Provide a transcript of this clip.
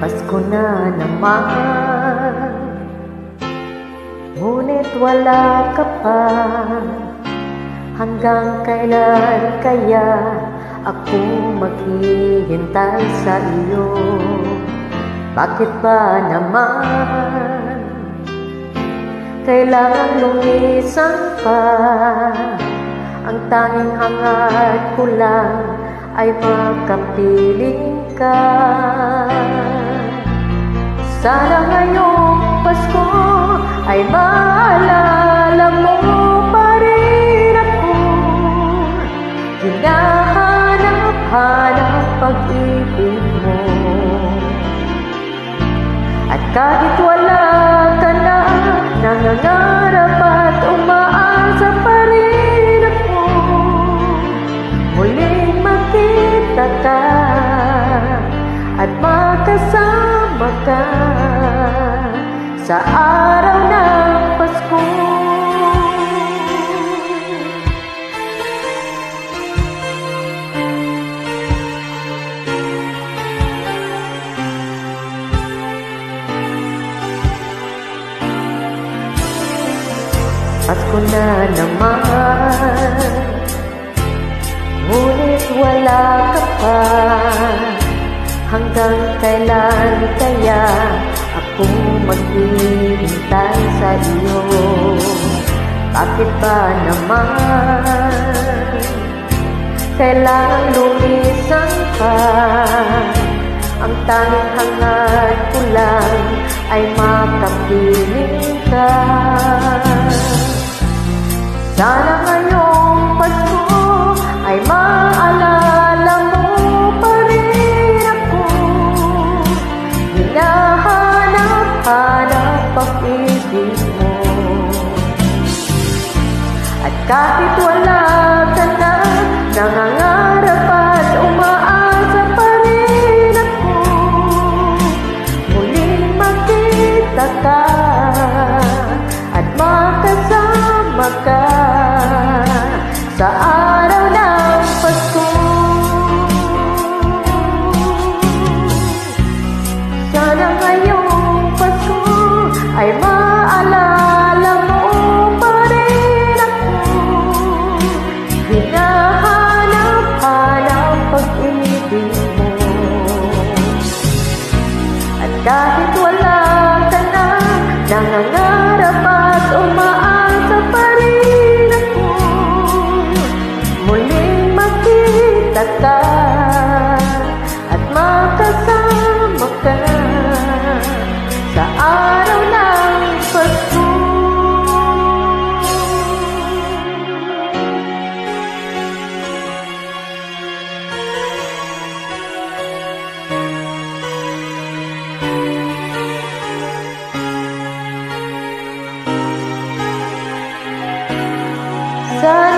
Pasko na naman, ngunit wala ka pa. Hanggang kailan kaya ako maghihintay sa iyo? Bakit ba naman kailangan lumisan pa? Ang tanging hangad ko lang ay makapiling ka. Sana ngayong Pasko ay maalala mo pa rin ako. Hinahanap-hanap pag-ibig mo. At kahit wala ka na, nangangarap at umaasa pa rin ako. Muling makita ka at makasama ka sa araw ng Pasko. Pasko na naman, ngunit wala ka pa. Hanggang kailan kaya ako maghihintay sa iyo? Bakit ba naman kailangan lumisan pa? Ang tanging hangad ko lang ay makapiling ka. Sana ngayong Pasko ay maalala mo pa rin ako. Hinahanap-hanap pag-ibig mo. At kahit wala ka na, nangangarap at umaasa pa rin ako. Muling makita ka at makasama ka sa araw ng Pasko. Sana ngayong Pasko ay maalala mo pa rin ako. Hinahanap-hanap pag-ibig mo. At kahit wala ka na, nangangarap at umaasa pa rin ako. Muling makita ka at makasama ka sa araw ng Pasko. Sana